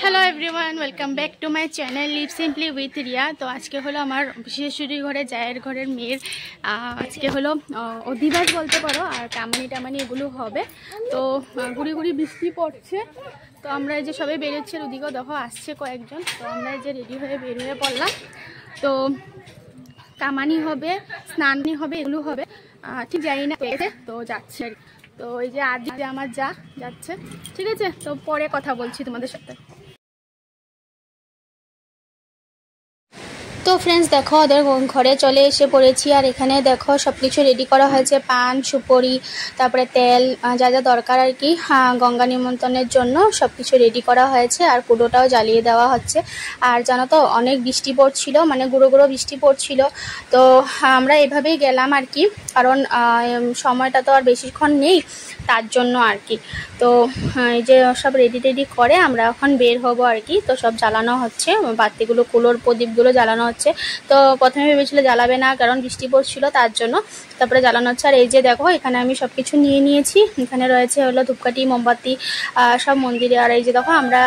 Hello everyone, welcome back to my channel leave simply with Riya. তো আজকে হলো আমার শাশুড়ি ঘরে জায়ের ঘরের মেয়ের আজকে হলো অধিবাস বলতে পারো, আর কামানি টামানি এগুলো হবে। তো গুড়ি গুড়ি বৃষ্টি পড়ছে, তো আমরা এই যে সবাই বেরোচ্ছে, ওদিকেও দেখো আসছে কয়েকজন। তো আমরা এই যে রেডি হয়ে বের হয়ে পড়লাম। তো কামানি হবে, স্নানি হবে, এগুলো হবে, ঠিক জানি না, তো যাচ্ছে। তো এই যে আজ যে আমার যাচ্ছে, ঠিক আছে। তো পরে কথা বলছি তোমাদের সাথে। তো ফ্রেন্ডস দেখো, ওদের ঘরে চলে এসে পড়েছি, আর এখানে দেখো সব কিছু রেডি করা হয়েছে, পান সুপরি, তারপরে তেল, যা যা দরকার আর কি গঙ্গা নিমন্ত্রণের জন্য সব কিছু রেডি করা হয়েছে, আর কুডোটাও জ্বালিয়ে দেওয়া হচ্ছে। আর জানো তো অনেক বৃষ্টি পড়ছিল, মানে গুঁড়ো গুঁড়ো বৃষ্টি পড়ছিল। তো আমরা এভাবেই গেলাম আর কি, কারণ সময়টা তো আর বেশিক্ষণ নেই, তার জন্য আর কি। তো এই যে সব রেডি টেডি করে আমরা এখন বের হব আর কি। তো সব জ্বালানো হচ্ছে, বাতিগুলো, কুলোর প্রদীপগুলো জ্বালানো হচ্ছে। তো প্রথমে ভেবেছিল জ্বালাবে না, কারণ বৃষ্টি পড়ছিল, তার জন্য। তারপরে জ্বালানো হচ্ছে। আর এই যে দেখো, এখানে আমি সব কিছু নিয়ে নিয়েছি। এখানে রয়েছে হলো ধূপকাঠি, মোমবাতি, সব মন্দিরে। আর এই যে দেখো, আমরা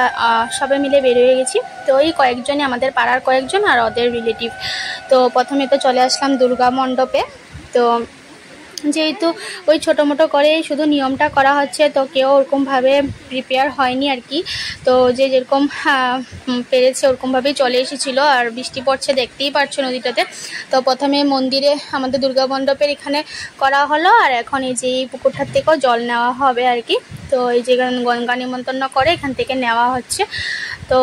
সবাই মিলে বের হয়ে গেছি। তো এই কয়েকজনই, আমাদের পাড়ার কয়েকজন আর ওদের রিলেটিভ। তো প্রথমে তো চলে আসলাম দুর্গা মণ্ডপে। তো যেহেতু ওই ছোটো মোটো করে শুধু নিয়মটা করা হচ্ছে, তো কেউ ওরকমভাবে প্রিপেয়ার হয়নি আর কি। তো যে যেরকম পেরেছে ওরকমভাবেই চলে এসেছিলো। আর বৃষ্টি পড়ছে, দেখতেই পারছো নদীটাতে। তো প্রথমে মন্দিরে আমাদের দুর্গা মণ্ডপের এখানে করা হলো, আর এখন এই যে এই পুকুরটার থেকেও জল নেওয়া হবে আর কি। তো এই যে গঙ্গা নিমন্ত্রণ করে এখান থেকে নেওয়া হচ্ছে। তো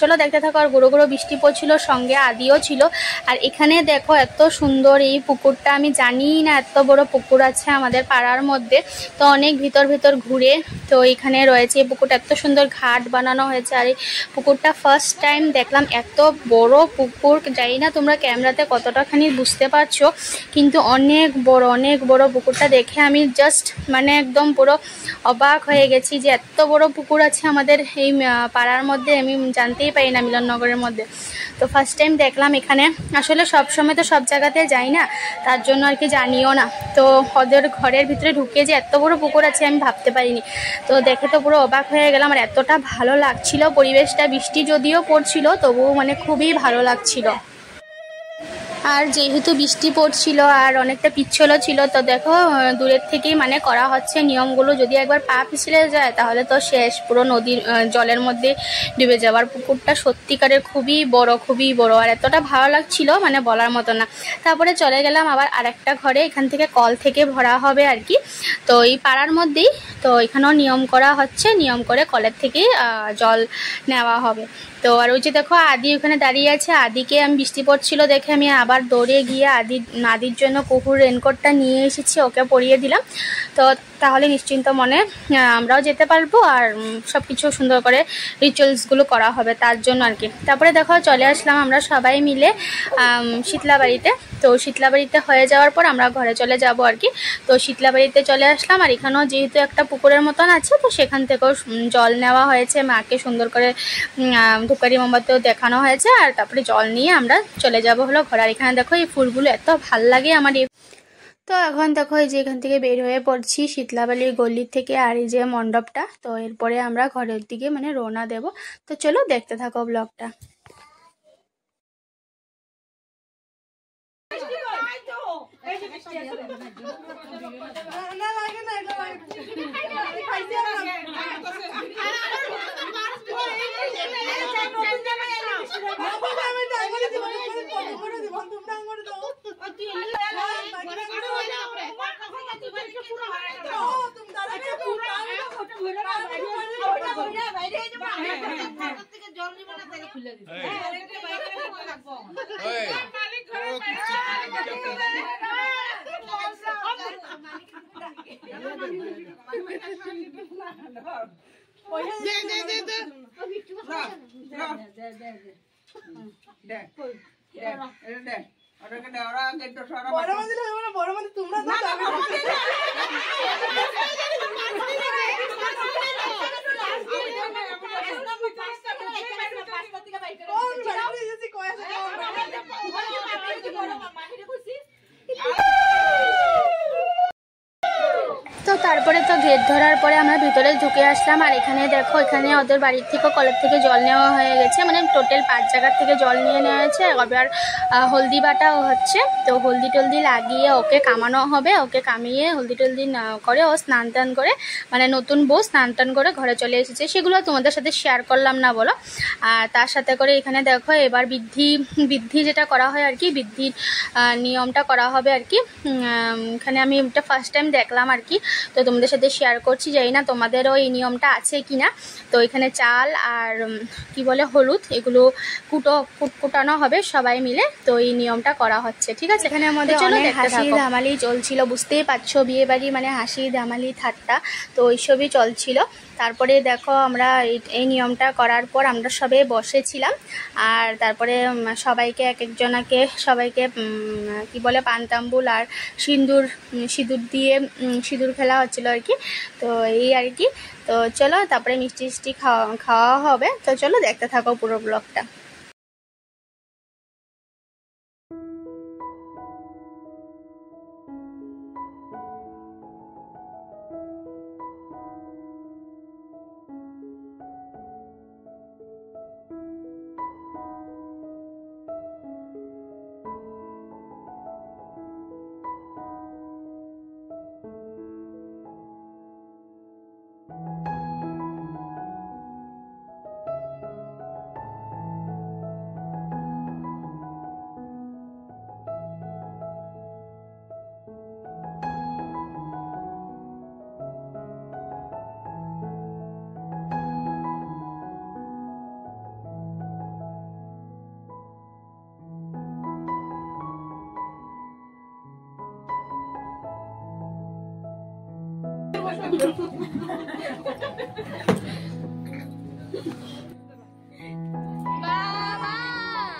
চলো দেখতে থাকো। আর গুঁড়ো গুঁড়ো বৃষ্টি পড়ছিল, সঙ্গে আদিও ছিল। আর এখানে দেখো এত সুন্দর এই পুকুরটা, আমি জানি না এত বড় পুকুর আছে আমাদের পাড়ার মধ্যে। তো অনেক ভিতর ভিতর ঘুরে তো এখানে রয়েছে এই পুকুরটা, এত সুন্দর ঘাট বানানো হয়েছে। আর এই পুকুরটা ফার্স্ট টাইম দেখলাম, এত বড় পুকুর। জানি না তোমরা ক্যামেরাতে কতটাখানি বুঝতে পারছো, কিন্তু অনেক বড় পুকুরটা দেখে আমি জাস্ট মানে একদম পুরো অবাক হয়ে গেছি যে এত বড় পুকুর আছে আমাদের এই পাড়ার মধ্যে। আমি জানতেই পারি না মিলননগরের মধ্যে। তো ফার্স্ট টাইম দেখলাম এখানে। আসলে সব সময় তো সব জায়গাতে যাই না, তার জন্য আর কি জানিও না। তো ওদের ঘরের ভিতরে ঢুকে যে এত বড় পুকুর আছে আমি ভাবতে পারিনি। তো দেখে তো পুরো অবাক হয়ে গেলাম। আর এতটা ভালো লাগছিল পরিবেশটা, বৃষ্টি যদিও পড়ছিল তবুও মানে খুবই ভালো লাগছিল। আর যেহেতু বৃষ্টি পড়ছিল আর অনেকটা পিচ্ছলও ছিল, তো দেখো দূরের থেকেই মানে করা হচ্ছে নিয়মগুলো। যদি একবার পা পিছলে যায় তাহলে তো শেষ, পুরো নদীর জলের মধ্যে ডুবে যাওয়ার। পুকুরটা সত্যিকারের খুবই বড়, আর এতটা ভালো লাগছিল মানে বলার মতো না। তারপরে চলে গেলাম আবার আরেকটা ঘরে, এখান থেকে কল থেকে ভরা হবে আর কি। তো এই পাড়ার মধ্যেই, তো এখানেও নিয়ম করা হচ্ছে, নিয়ম করে কলের থেকেই জল নেওয়া হবে। তো আর ওই যে দেখো আদি ওখানে দাঁড়িয়ে আছে। আদিকে আমি বৃষ্টি পড়ছিল দেখে আমি আবার দৌড়ে গিয়ে আদির জন্য কুকুর রেনকোটটা নিয়ে এসেছি, ওকে পরিয়ে দিলাম। তো তাহলে নিশ্চিন্ত মনে আমরাও যেতে পারবো, আর সব কিছু সুন্দর করে রিচুয়ালসগুলো করা হবে তার জন্য আর কি। তারপরে দেখো চলে আসলাম আমরা সবাই মিলে শীতলাবাড়িতে। তো শীতলাবাড়িতে হয়ে যাওয়ার পর আমরা ঘরে চলে যাব আর কি। তো শীতলাবাড়িতে চলে আসলাম, আর এখানেও যেহেতু একটা পুকুরের মতন আছে, তো সেখান থেকেও জল নেওয়া হয়েছে, মাকে সুন্দর করে ধূপকাঠি মোমবাতিও দেখানো হয়েছে। আর তারপরে জল নিয়ে আমরা চলে যাব হলো ঘরে। আর এখানে দেখো এই ফুলগুলো এত ভাল লাগে আমার। তো এখন দেখো এই যে এখান থেকে বের হয়ে পড়ছি শীতলাবাড়ির গলির থেকে, আর এই যে মণ্ডপটা। তো এরপরে আমরা ঘরের দিকে মানে রওনা দেব। তো চলো দেখতে থাকো ব্লগটা। তারপরে তো গেট ধরার পরে আমরা ভিতরে ঢুকে আসলাম। আর এখানে দেখো, এখানে ওদের বাড়ির থেকে কলের থেকে জল নেওয়া হয়ে গেছে, মানে টোটাল 5 জায়গার থেকে জল নিয়ে নেওয়া হয়েছে। এবার হলদি বাটাও হচ্ছে, তো হলদি টলদি লাগিয়ে ওকে কামানো হবে। ওকে কামিয়ে হলদি টলদি করে ও স্নান টান করে, মানে নতুন বউ স্নান টান করে ঘরে চলে এসেছে। সেগুলো তোমাদের সাথে শেয়ার করলাম না বলো। আর তার সাথে করে এখানে দেখো এবার বৃদ্ধি যেটা করা হয় আর কি, বৃদ্ধির নিয়মটা করা হবে আর কি। এখানে আমি এটা ফার্স্ট টাইম দেখলাম আর কি, তো তোমাদের সাথে শেয়ার করছি। জানি না তোমাদেরও এই নিয়মটা আছে কি না। তো এখানে চাল আর কি বলে হলুদ, এগুলো কুটানো হবে সবাই মিলে। তো এই নিয়মটা করা হচ্ছে, ঠিক আছে। এখানে আমাদের অনেক হাসি ধামালি চলছিল, বুঝতেই পারছো, বিয়ে বাড়ি মানে হাসি ধামালি ঠাট্টা, তো ওইসবই চলছিল। তারপরে দেখো আমরা এই নিয়মটা করার পর আমরা সবাই বসেছিলাম। আর তারপরে সবাইকে এক একজনাকে সবাইকে কি বলে পান তাম্বুল আর সিঁদুর দিয়ে সিঁদুর খেলা হচ্ছিল আর কি। তো এই আর কি। তো চলো তারপরে মিষ্টি খাওয়া হবে। তো চলো দেখতে থাকো পুরো ব্লগটা।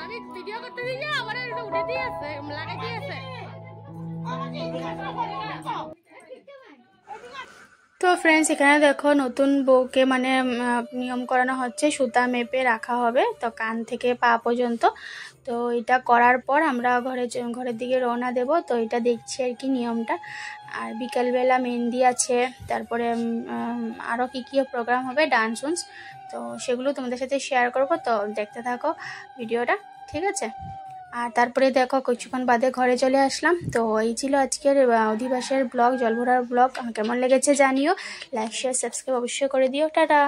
আমি ভিডিও করতে দিলে আমার উঠে দিয়েছে লাগাই দিয়েছে। তো ফ্রেন্ডস, এখানে দেখো নতুন বউকে মানে নিয়ম করানো হচ্ছে, সুতা মেপে রাখা হবে তো কান থেকে পা পর্যন্ত। তো এটা করার পর আমরা ঘরের দিকে রওনা দেব। তো এটা দেখছি আর কি নিয়মটা। আর বিকালবেলা মেহেন্দি আছে, তারপরে আরও কী প্রোগ্রাম হবে, ডান্স উন্স, তো সেগুলো তোমাদের সাথে শেয়ার করব। তো দেখতে থাকো ভিডিওটা, ঠিক আছে। আর তারপরে দেখো কিছুক্ষণ বাদে ঘরে চলে আসলাম। তো এই ছিল আজকের অধিবাসের ব্লগ, জলভরার ব্লগ। কেমন লেগেছে জানিও, লাইক শেয়ার সাবস্ক্রাইব অবশ্যই করে দিও। টাটা।